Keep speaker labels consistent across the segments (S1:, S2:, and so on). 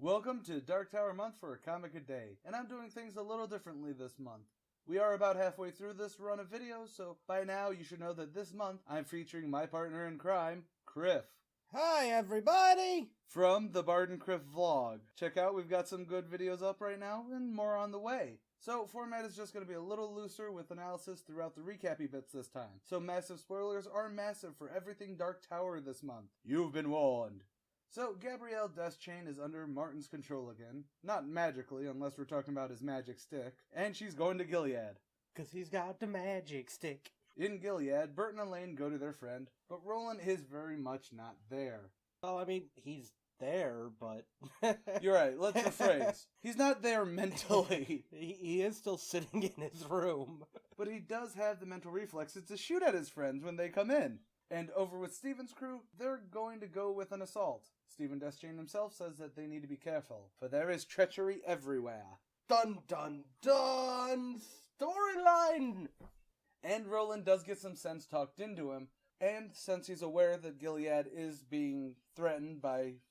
S1: Welcome to Dark Tower Month for a comic a day, and I'm doing things a little differently this month. We are about halfway through this run of videos, so by now you should know that this month I'm featuring my partner in crime, Criff.
S2: Hi everybody!
S1: From the Bard and Criff vlog. Check out, we've got some good videos up right now, and more on the way. So, format is just going to be a little looser with analysis throughout the recappy bits this time. So massive spoilers are massive for everything Dark Tower this month. You've been warned. So, Gabrielle Deschain is under Martin's control again. Not magically, unless we're talking about his magic stick. And she's going to Gilead.
S2: 'Cause he's got the magic stick.
S1: In Gilead, Bert and Elaine go to their friend, but Roland is very much not there.
S2: Oh, I mean, he's there, but...
S1: You're right, let's rephrase. He's not there mentally.
S2: He is still sitting in his room.
S1: But he does have the mental reflexes to shoot at his friends when they come in. And over with Steven's crew, they're going to go with an assault. Stephen Deschain himself says that they need to be careful, for there is treachery everywhere.
S2: Dun dun dun! Storyline!
S1: And Roland does get some sense talked into him, and since he's aware that Gilead is being threatened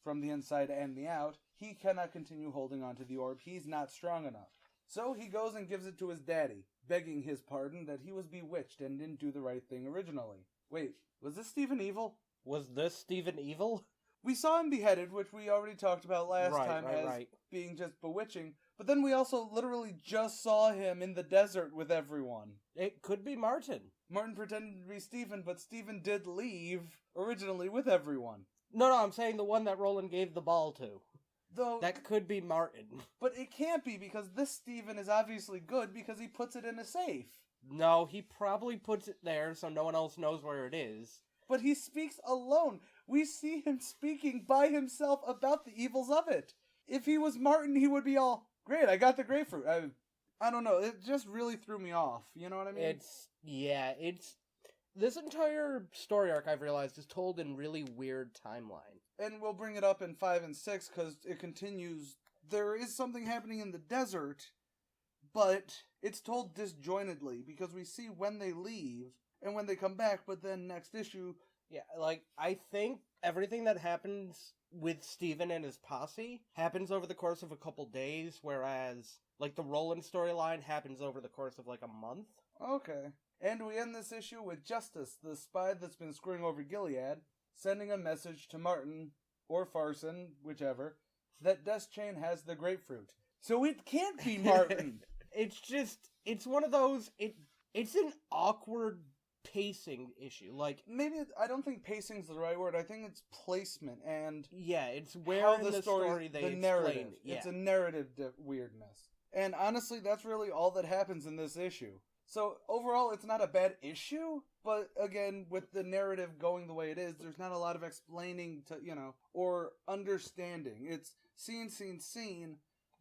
S1: from the inside and the out, he cannot continue holding on to the orb. He's not strong enough. So he goes and gives it to his daddy, begging his pardon that he was bewitched and didn't do the right thing originally. Wait, was this Stephen Evil?
S2: Was this Stephen Evil?
S1: We saw him beheaded, which we already talked about last time as being just bewitching, but then we also literally just saw him in the desert with everyone.
S2: It could be Martin.
S1: Martin pretended to be Stephen, but Stephen did leave originally with everyone.
S2: No, I'm saying the one that Roland gave the ball to.
S1: Though
S2: that could be Martin.
S1: But it can't be, because this Stephen is obviously good because he puts it in a safe.
S2: No, he probably puts it there so no one else knows where it is.
S1: But he speaks alone. We see him speaking by himself about the evils of it. If he was Martin, he would be all, great, I got the grapefruit. I don't know, it just really threw me off, you know what I mean?
S2: This entire story arc, I've realized, is told in really weird timeline.
S1: And we'll bring it up in 5 and 6, because it continues. There is something happening in the desert, but it's told disjointedly, because we see when they leave, and when they come back, but then next issue...
S2: Yeah, I think everything that happens with Steven and his posse happens over the course of a couple days, whereas, the Roland storyline happens over the course of, a month.
S1: Okay. And we end this issue with Justice, the spy that's been screwing over Gilead, sending a message to Martin, or Farson, whichever, that Deschain has the grapefruit. So it can't be Martin!
S2: It's one of those, it's an awkward pacing issue.
S1: Maybe, I don't think pacing's the right word, I think it's placement, and...
S2: Yeah, it's where in the story they explain.
S1: Narrative.
S2: Yeah.
S1: It's a narrative weirdness. And honestly, that's really all that happens in this issue. So, overall, it's not a bad issue, but again, with the narrative going the way it is, there's not a lot of explaining to, or understanding. It's scene,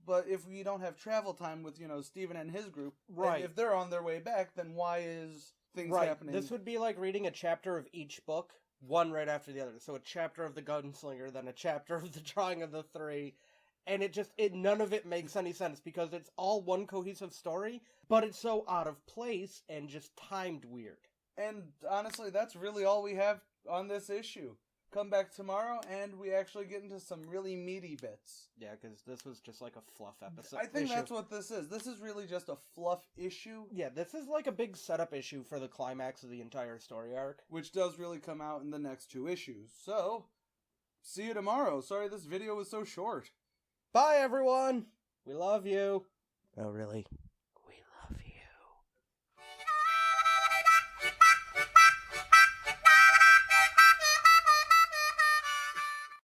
S1: but if we don't have travel time with, Steven and his group, right. If they're on their way back, then why is things happening?
S2: This would be like reading a chapter of each book, one right after the other. So a chapter of the Gunslinger, then a chapter of the Drawing of the Three, and none of it makes any sense because it's all one cohesive story, but it's so out of place and just timed weird.
S1: And honestly, that's really all we have on this issue. Come back tomorrow, and we actually get into some really meaty bits.
S2: Yeah, because this was just like a fluff episode.
S1: I think that's what this is. This is really just a fluff issue.
S2: Yeah, this is like a big setup issue for the climax of the entire story arc.
S1: Which does really come out in the next 2 issues. So, see you tomorrow. Sorry this video was so short.
S2: Bye, everyone! We love you. Oh, really?